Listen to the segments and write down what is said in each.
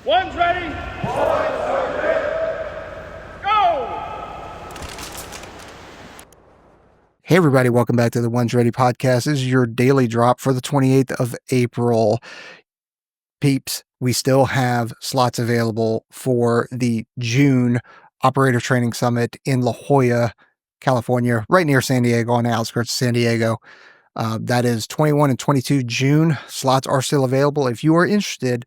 One's ready. One's ready. Go! Hey everybody, welcome back to the One's Ready podcast. This is your daily drop for the 28th of April. Peeps, we still have slots available for the June Operator Training Summit in La Jolla, California, right near San Diego, on the outskirts of San Diego. That is 21 and 22 June. Slots are still available. If you are interested,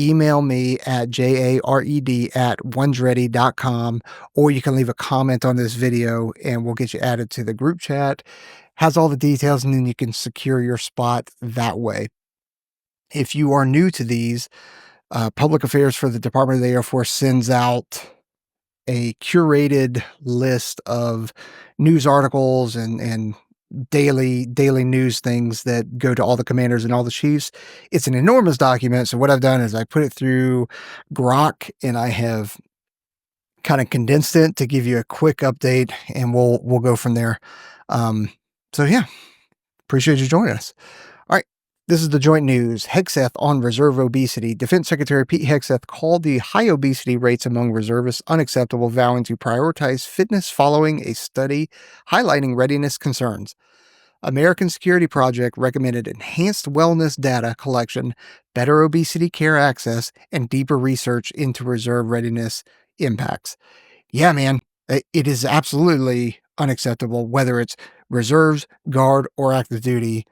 email me at jared@onesready.com, or you can leave a comment on this video and we'll get you added to the group chat. Has all the details, and then you can secure your spot that way. If you are new to these, Public Affairs for the Department of the Air Force sends out a curated list of news articles and daily news things that go to all the commanders and all the chiefs. It's an enormous document. So what I've done is I put it through Grok and I have kind of condensed it to give you a quick update, and we'll go from there. So yeah, appreciate you joining us. All right. This is the joint news. Hegseth on reserve obesity. Defense Secretary Pete Hegseth called the high obesity rates among reservists unacceptable, vowing to prioritize fitness following a study highlighting readiness concerns. American Security Project recommended enhanced wellness data collection, better obesity care access, and deeper research into reserve readiness impacts. Yeah, man, it is absolutely unacceptable, whether it's reserves, guard, or active duty.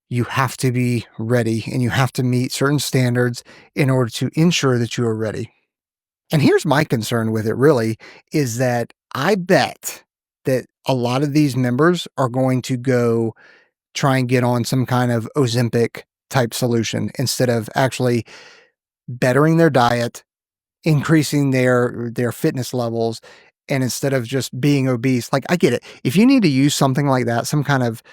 You have to be ready and you have to meet certain standards in order to ensure that you are ready. And here's my concern with it, really, is that I bet that a lot of these members are going to go try and get on some kind of Ozempic type solution instead of actually bettering their diet, increasing their fitness levels, and instead of just being obese. Like, I get it. If you need to use something like that, some kind of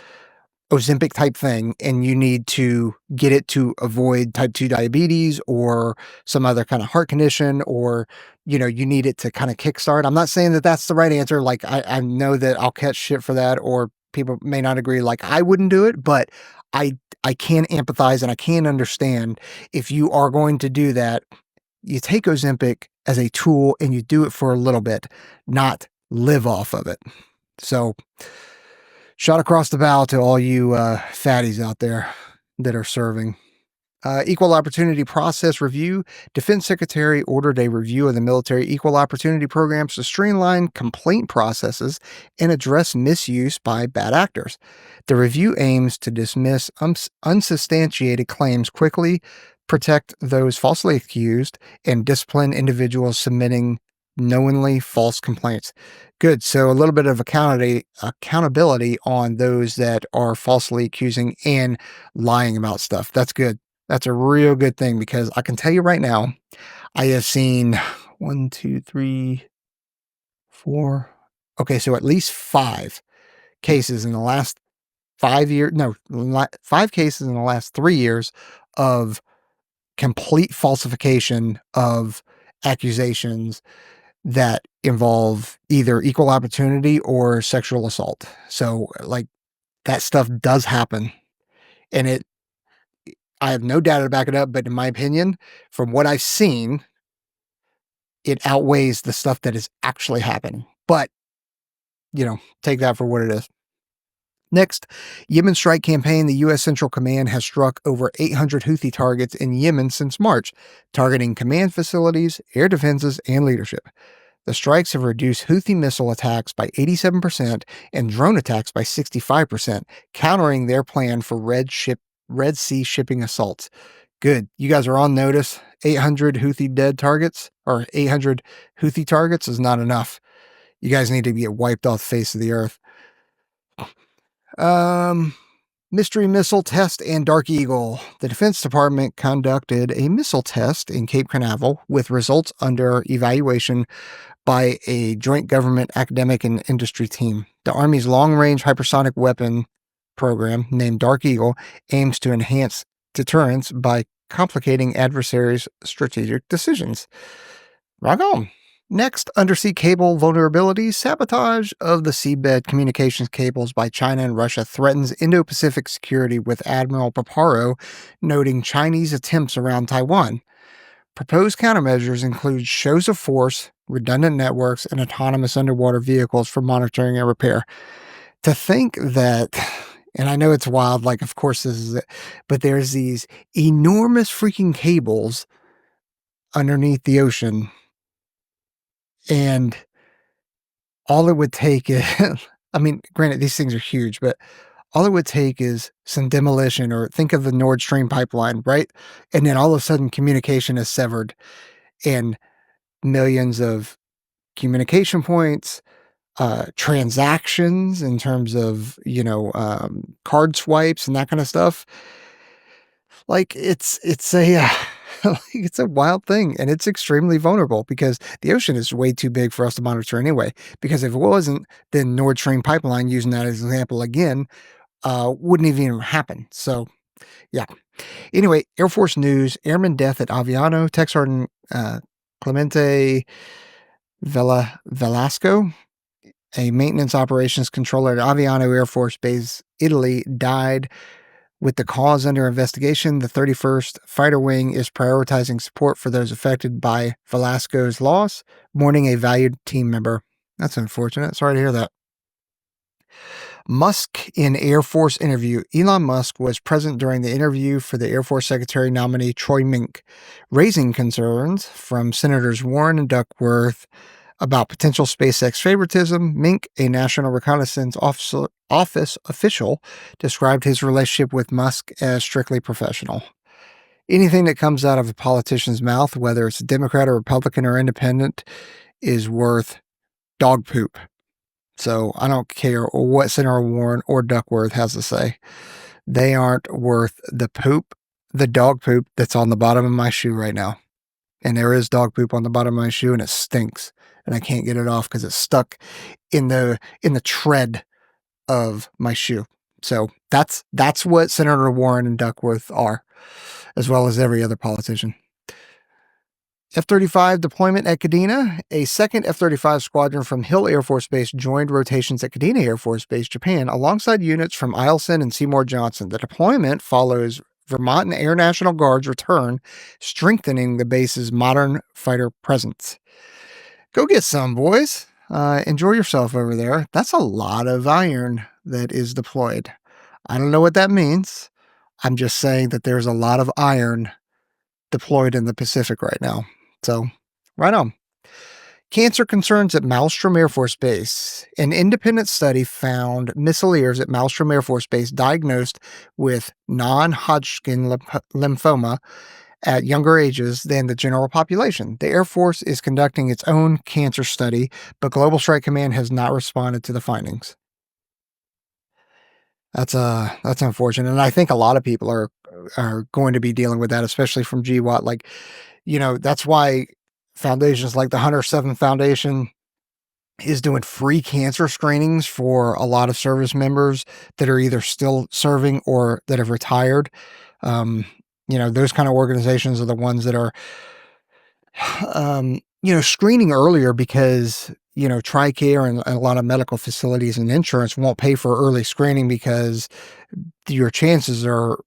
Ozempic type thing, and you need to get it to avoid type 2 diabetes or some other kind of heart condition, or, you need it to kind of kickstart. I'm not saying that that's the right answer. Like, I know that I'll catch shit for that, or people may not agree. Like, I wouldn't do it, but I can empathize and I can understand if you are going to do that. You take Ozempic as a tool and you do it for a little bit, not live off of it. So, shot across the bow to all you fatties out there that are serving. Equal Opportunity Process Review. Defense Secretary ordered a review of the military equal opportunity programs to streamline complaint processes and address misuse by bad actors. The review aims to dismiss unsubstantiated claims quickly, protect those falsely accused, and discipline individuals submitting knowingly false complaints. Good. So a little bit of accountability on those that are falsely accusing and lying about stuff. That's good. That's a real good thing, because I can tell you right now, I have seen 1, 2, 3, 4. Okay, so at least 5 cases in the last 5 years. No, 5 cases in the last 3 years of complete falsification of accusations that involve either equal opportunity or sexual assault. So, like, that stuff does happen, and I have no data to back it up, but in my opinion, from what I've seen, it outweighs the stuff that is actually happening. But, take that for what it is. Next, Yemen strike campaign. The U.S. Central Command has struck over 800 Houthi targets in Yemen since March, targeting command facilities, air defenses, and leadership. The strikes have reduced Houthi missile attacks by 87% and drone attacks by 65%, countering their plan for Red Sea shipping assaults. Good. You guys are on notice. 800 Houthi dead targets, or 800 Houthi targets, is not enough. You guys need to get wiped off the face of the earth. Mystery missile test and Dark Eagle. The Defense Department conducted a missile test in Cape Canaveral with results under evaluation by a joint government, academic, and industry team. The Army's long-range hypersonic weapon program, named Dark Eagle, aims to enhance deterrence by complicating adversaries' strategic decisions. Rock on. Next, undersea cable vulnerabilities. Sabotage of the seabed communications cables by China and Russia threatens Indo-Pacific security, with Admiral Paparo noting Chinese attempts around Taiwan. Proposed countermeasures include shows of force, redundant networks, and autonomous underwater vehicles for monitoring and repair. To think that, and I know it's wild, like, of course this is it, but there's these enormous freaking cables underneath the ocean, and all it would take is, I mean, granted, these things are huge, but all it would take is some demolition, or think of the Nord Stream pipeline, right? And then all of a sudden communication is severed, and millions of communication points, transactions in terms of, card swipes and that kind of stuff. Like it's a like, it's a wild thing, and it's extremely vulnerable because the ocean is way too big for us to monitor anyway. Because if it wasn't, then Nord Stream pipeline, using that as an example again, wouldn't even happen. So yeah. Anyway, Air Force news: Airman death at Aviano. Tech Sergeant Clemente Velasco, a maintenance operations controller at Aviano Air Force Base, Italy, died. With the cause under investigation, the 31st Fighter Wing is prioritizing support for those affected by Velasco's loss, mourning a valued team member. That's unfortunate. Sorry to hear that. Musk in Air Force interview. Elon Musk was present during the interview for the Air Force Secretary nominee Troy Mink, raising concerns from Senators Warren and Duckworth about potential SpaceX favoritism. Mink, a National Reconnaissance Office official, described his relationship with Musk as strictly professional. Anything that comes out of a politician's mouth, whether it's a Democrat or Republican or independent, is worth dog poop. So I don't care what Senator Warren or Duckworth has to say. They aren't worth the poop, the dog poop that's on the bottom of my shoe right now. And there is dog poop on the bottom of my shoe, and it stinks, and I can't get it off because it's stuck in the tread of my shoe. So that's what Senator Warren and Duckworth are, as well as every other politician. F-35 deployment at Kadena. A second F-35 squadron from Hill Air Force Base joined rotations at Kadena Air Force Base, Japan, alongside units from Eielson and Seymour Johnson. The deployment follows Vermont and Air National Guard's return, strengthening the base's modern fighter presence. Go get some, boys. Enjoy yourself over there. That's a lot of iron that is deployed. I don't know what that means. I'm just saying that there's a lot of iron deployed in the Pacific right now. So, right on. Cancer concerns at Malmstrom Air Force Base. An independent study found missileers at Malmstrom Air Force Base diagnosed with non-Hodgkin lymphoma at younger ages than the general population. The Air Force is conducting its own cancer study, but Global Strike Command has not responded to the findings. That's unfortunate, and I think a lot of people are going to be dealing with that, especially from GWOT. Like, that's why foundations like the Hunter 7 Foundation is doing free cancer screenings for a lot of service members that are either still serving or that have retired. Those kind of organizations are the ones that are, screening earlier because, TRICARE and a lot of medical facilities and insurance won't pay for early screening because your chances are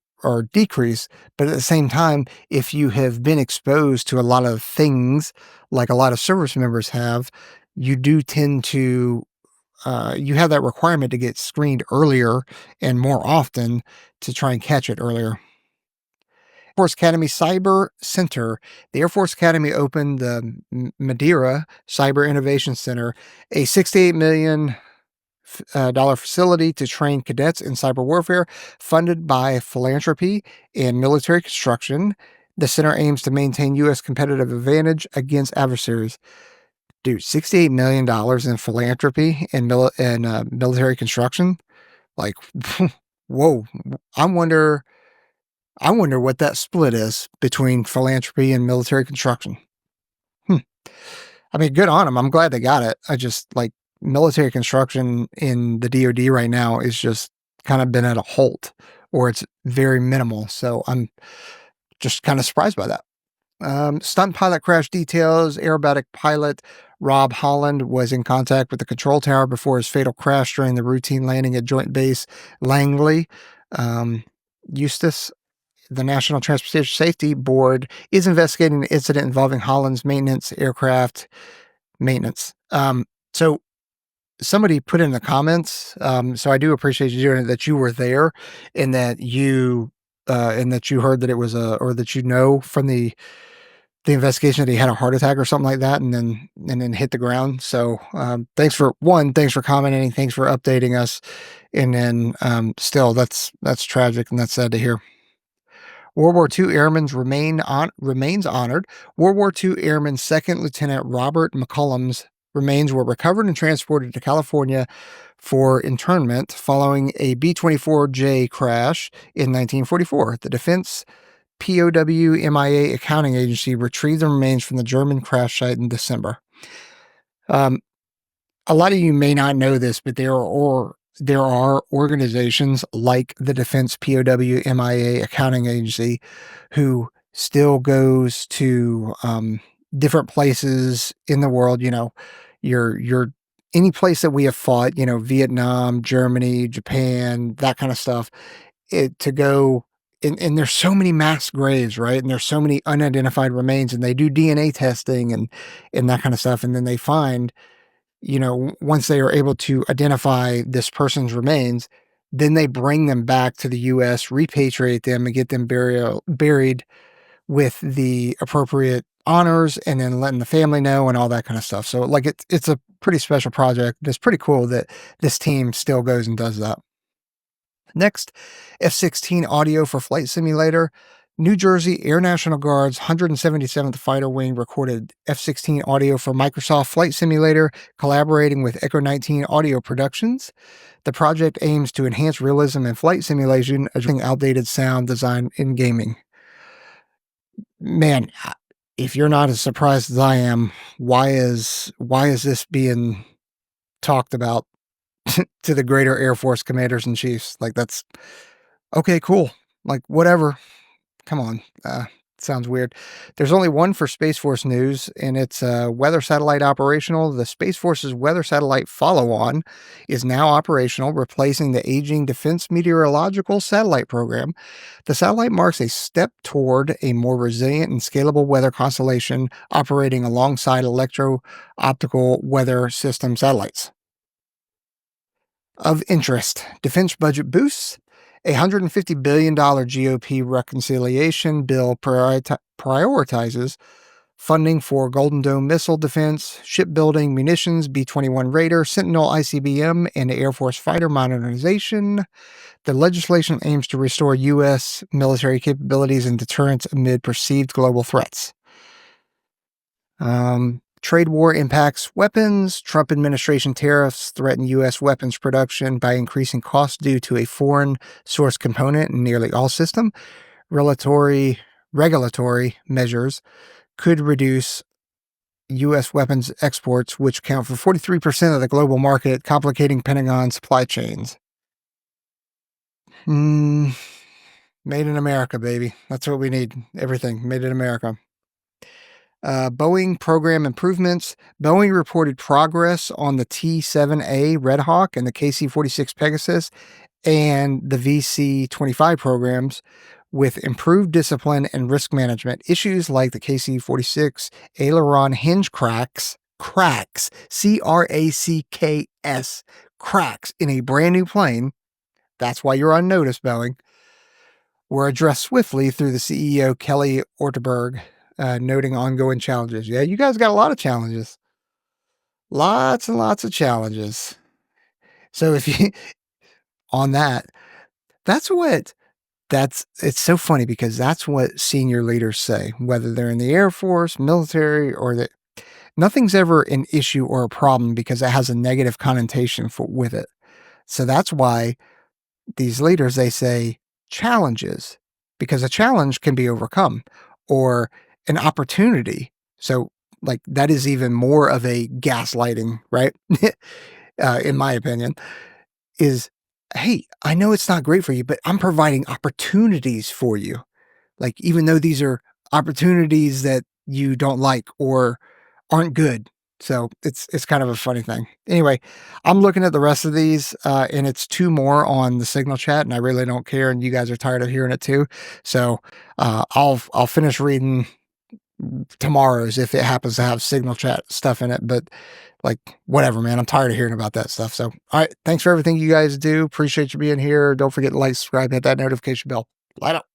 decreased. But at the same time, if you have been exposed to a lot of things like a lot of service members have, you do tend to, you have that requirement to get screened earlier and more often to try and catch it earlier. Air Force Academy Cyber Center. The Air Force Academy opened the Madeira Cyber Innovation Center, a $68 million facility to train cadets in cyber warfare, funded by philanthropy and military construction. The center aims to maintain U.S. competitive advantage against adversaries. Dude, $68 million in philanthropy and military construction? Like, whoa. I wonder what that split is between philanthropy and military construction. I mean, good on them. I'm glad they got it. I just, like, military construction in the DoD right now is just kind of been at a halt, or it's very minimal. So I'm just kind of surprised by that. Stunt pilot crash details. Aerobatic pilot Rob Holland was in contact with the control tower before his fatal crash during the routine landing at Joint Base Langley, Eustis, the National Transportation Safety Board is investigating the incident involving Holland's maintenance aircraft maintenance. So somebody put in the comments, so I do appreciate you doing it, that you were there and that you heard that it was or that from the investigation that he had a heart attack or something like that and then hit the ground. So thanks for commenting, thanks for updating us. And then still that's tragic and that's sad to hear. World War II Airmen's remains honored. World War II Airman Second Lieutenant Robert McCullum's remains were recovered and transported to California for internment following a B-24J crash in 1944. The Defense POWMIA accounting agency retrieved the remains from the German crash site in December. A lot of you may not know this, but there are organizations like the Defense POWMIA accounting agency who still goes to different places in the world. Your any place that we have fought, Vietnam, Germany, Japan, that kind of stuff, to go. And there's so many mass graves, right? And there's so many unidentified remains, and they do DNA testing and that kind of stuff. And then they find, once they are able to identify this person's remains, then they bring them back to the U.S., repatriate them, and get them buried with the appropriate honors, and then letting the family know and all that kind of stuff. So, like, it's a pretty special project. It's pretty cool that this team still goes and does that. Next, F-16 audio for Flight Simulator. New Jersey Air National Guard's 177th Fighter Wing recorded F-16 audio for Microsoft Flight Simulator, collaborating with Echo 19 Audio Productions. The project aims to enhance realism in flight simulation, addressing outdated sound design in gaming. Man, if you're not as surprised as I am, why is this being talked about to the greater Air Force commanders and chiefs? Like, that's okay, cool. Like, whatever. Come on. Sounds weird. There's only one for Space Force news, and it's weather satellite operational. The Space Force's weather satellite follow-on is now operational, replacing the aging Defense Meteorological Satellite Program. The satellite marks a step toward a more resilient and scalable weather constellation operating alongside electro-optical weather system satellites. Of interest, defense budget boosts. A $150 billion GOP reconciliation bill prioritizes funding for Golden Dome missile defense, shipbuilding, munitions, B-21 Raider, Sentinel ICBM, and Air Force fighter modernization. The legislation aims to restore U.S. military capabilities and deterrence amid perceived global threats. Trade war impacts weapons. Trump administration tariffs threaten U.S. weapons production by increasing costs due to a foreign source component in nearly all systems. Regulatory measures could reduce U.S. weapons exports, which account for 43% of the global market, complicating Pentagon supply chains. Made in America, baby. That's what we need. Everything made in America. Boeing program improvements. Boeing reported progress on the T-7A Red Hawk and the KC-46 Pegasus and the VC-25 programs with improved discipline and risk management. Issues like the KC-46 aileron hinge cracks, C-R-A-C-K-S, cracks in a brand new plane, that's why you're on notice, Boeing, were addressed swiftly through the CEO, Kelly Ortberg, noting ongoing challenges. Yeah, you guys got a lot of challenges. Lots and lots of challenges. So if you, on that, it's so funny because that's what senior leaders say, whether they're in the Air Force, military, or that nothing's ever an issue or a problem because it has a negative connotation with it. So that's why these leaders, they say challenges, because a challenge can be overcome, or an opportunity. So, like, that is even more of a gaslighting, right? In my opinion, is, hey, I know it's not great for you, but I'm providing opportunities for you. Like, even though these are opportunities that you don't like or aren't good, So it's kind of a funny thing. Anyway, I'm looking at the rest of these, and it's 2 more on the Signal chat, and I really don't care, and you guys are tired of hearing it too. So, I'll finish reading tomorrow's if it happens to have Signal chat stuff in it, but, like, whatever, man, I'm tired of hearing about that stuff. So, alright, thanks for everything you guys do. Appreciate you being here. Don't forget to like, subscribe, hit that notification bell. Light up.